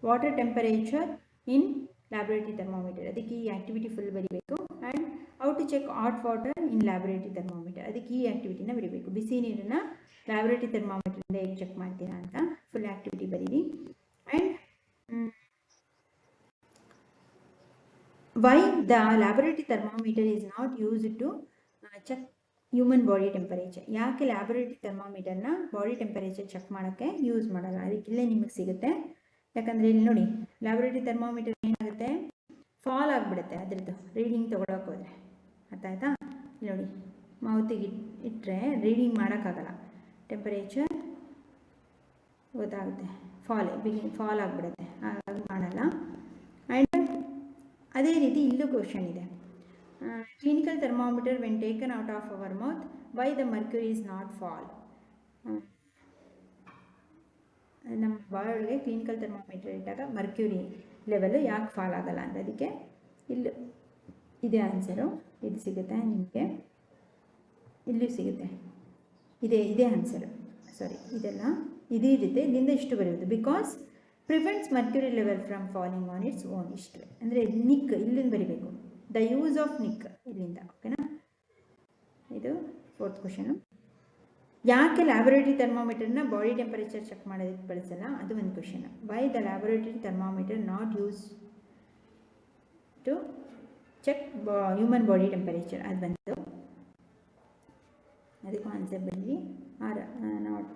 water temperature in laboratory thermometer. ಅದಕ್ಕೆ ಈ ಆ್ಯಕ್ಟಿವಿಟಿ ಫುಲ್ ಬರೀಬೇಕು. And how to check hot water in laboratory thermometer. ಅದಕ್ಕೆ ಈ ಆ್ಯಕ್ಟಿವಿಟಿನ ಬರೀಬೇಕು. ಬಿಸಿ ನೀರನ್ನು ಲ್ಯಾಬ್ರೇಟರಿ ಥರ್ಮಾಮೀಟರಿಂದ ಹೇಗೆ ಚೆಕ್ ಮಾಡ್ತೀರಾ ಅಂತ ಫುಲ್ ಆ್ಯಕ್ಟಿವಿಟಿ ಬರೀರಿ. And why the laboratory thermometer is not used to check human body temperature. ಯಾಕೆ ಲ್ಯಾಬೊರೇಟರಿ ಥರ್ಮಾಮೀಟರ್ನ ಬಾಡಿ ಟೆಂಪರೇಚರ್ ಚೆಕ್ ಮಾಡೋಕ್ಕೆ ಯೂಸ್ ಮಾಡಲ್ಲ? ಅದಕ್ಕೆ ಇಲ್ಲೇ ನಿಮಗೆ ಸಿಗುತ್ತೆ. ಯಾಕಂದರೆ ಇಲ್ಲಿ ನೋಡಿ, ಲ್ಯಾಬೊರೇಟರಿ ಥರ್ಮಾಮೀಟರ್ ಏನಾಗುತ್ತೆ, ಫಾಲ್ ಆಗಿಬಿಡುತ್ತೆ ಅದರದ್ದು ರೀಡಿಂಗ್ ತೊಗೊಳಕ್ಕೆ ಹೋದರೆ. ಅರ್ಥ ಆಯ್ತಾ? ಇಲ್ಲಿ ನೋಡಿ, ಮೌತಿಗೆ ಇಟ್ಟರೆ ರೀಡಿಂಗ್ ಮಾಡೋಕ್ಕಾಗಲ್ಲ, ಟೆಂಪರೇಚರ್ ಗೊತ್ತಾಗುತ್ತೆ, ಫಾಲ್ ಆಗಿಬಿಡುತ್ತೆ, ಹಾಗಾಗಿ ಮಾಡಲ್ಲ. ಆ್ಯಂಡ್ ಅದೇ ರೀತಿ ಇಲ್ಲೂ ಕ್ವಶನ್ ಇದೆ. Clinical thermometer when taken out of our mouth, why the mercury is not fall. ನಮ್ಮ ಬಾಯೊಳಗೆ ಕ್ಲಿನಿಕಲ್ ಥರ್ಮಾಮೀಟರ್ ಇಟ್ಟಾಗ ಮರ್ಕ್ಯೂರಿ ಲೆವೆಲ್ಲು ಯಾಕೆ ಫಾಲ್ ಆಗಲ್ಲ ಅಂತ. ಅದಕ್ಕೆ ಇಲ್ಲಿ ಇದೇ ಆನ್ಸರು. ಇದು ಸಿಗುತ್ತೆ ನಿಮಗೆ, ಇಲ್ಲೂ ಸಿಗುತ್ತೆ, ಇದೇ ಆನ್ಸರು. ಸಾರಿ, ಇದೆಲ್ಲ ಇದು ಇರುತ್ತೆ. ಇಲ್ಲಿಂದ ಇಷ್ಟು ಬರೆಯೋದು. Because prevents mercury level from falling on its own. ಇಷ್ಟು ಅಂದರೆ ನಿಕ್ ಇಲ್ಲಿಂದ ಬರಿಬೇಕು. ದ ಯೂಸ್ ಆಫ್ ನಿಕ್ ಇಲ್ಲಿಂದ. ಓಕೆನಾ? ಇದು 4th ಕ್ವಶನು. ಯಾಕೆ ಲ್ಯಾಬೊರೇಟರಿ ಥರ್ಮಾಮೀಟರ್ನ ಬಾಡಿ ಟೆಂಪರೇಚರ್ ಚೆಕ್ ಮಾಡೋದಕ್ಕೆ ಬಳಸಲ್ಲ? ಅದು ಒಂದು question. Why the laboratory thermometer not use to check human body temperature. ಅದು ಬಂದು ಅದಕ್ಕೂ ಆನ್ಸರ್ ಬಂದ್ವಿ. Not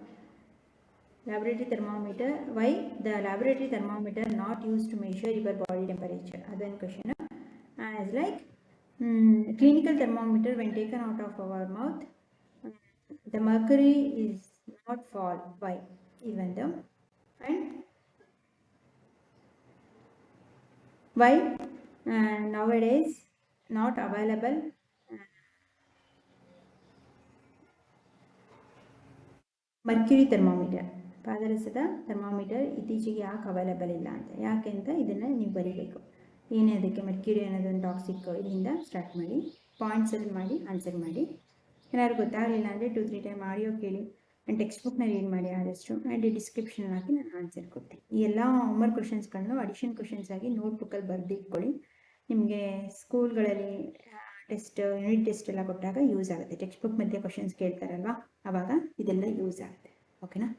laboratory thermometer, why the laboratory thermometer not use to measure your body temperature. ಅದೊಂದು question. As like clinical thermometer when taken out of our mouth, the mercury is not fall. Why? Even though, and why nowadays not available mercury thermometer. ಪಾದರಸದ ಥರ್ಮಾಮೀಟರ್ ಇತ್ತೀಚೆಗೆ ಯಾಕೆ ಅವೈಲೇಬಲ್ ಇಲ್ಲ ಅಂತ. ಯಾಕೆ ಅಂತ ಇದನ್ನು ನೀವು ಬರೀಬೇಕು. ಏನೇ ಅದಕ್ಕೆ ಮೆರ್ಕ್ಯೂರಿ ಅನ್ನೋದೊಂದು ಟಾಕ್ಸಿಕ್. ಇಲ್ಲಿಂದ ಸ್ಟಾರ್ಟ್ ಮಾಡಿ, ಪಾಯಿಂಟ್ಸಲ್ಲಿ ಮಾಡಿ ಆನ್ಸರ್ ಮಾಡಿ. ಏನಾದ್ರು ಗೊತ್ತಾಗಲಿಲ್ಲ ಅಂದರೆ 2-3 ಟೈಮ್ ಆಡಿಯೋ ಕೇಳಿ ಆ್ಯಂಡ್ ಟೆಕ್ಸ್ಟ್ ಬುಕ್ನ ರೀಡ್ ಮಾಡಿ ಆದಷ್ಟು. ಆ್ಯಂಡ್ ಈ ಡಿಸ್ಕ್ರಿಪ್ಷನ್ ಹಾಕಿ ನಾನು ಆನ್ಸರ್ ಕೊಡ್ತೀನಿ. ಈ ಎಲ್ಲ ಹೋಮ್ವರ್ಕ್ ಕ್ವಶನ್ಸ್ಗಳನ್ನು ಅಡಿಷನ್ ಕ್ವಶನ್ಸ್ ಆಗಿ ನೋಟ್ಬುಕ್ಕಲ್ಲಿ ಬರೆದು ಇಟ್ಕೊಳ್ಳಿ. ನಿಮಗೆ ಸ್ಕೂಲ್ಗಳಲ್ಲಿ ಟೆಸ್ಟ್, ಯೂನಿಟ್ ಟೆಸ್ಟ್ ಎಲ್ಲ ಕೊಟ್ಟಾಗ ಯೂಸ್ ಆಗುತ್ತೆ. ಟೆಕ್ಸ್ಟ್ ಬುಕ್ ಮಧ್ಯೆ ಕ್ವಶನ್ಸ್ ಕೇಳ್ತಾರಲ್ವ, ಆವಾಗ ಇದೆಲ್ಲ ಯೂಸ್ ಆಗುತ್ತೆ. ಓಕೆನಾ?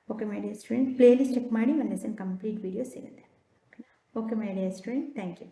Okay my dear student, playlist check ಮಾಡಿ ಒಂದು ಲೆಸನ್ ಕಂಪ್ಲೀಟ್ ವೀಡಿಯೋ ಸಿಗುತ್ತೆ. Okay my dear student, thank you.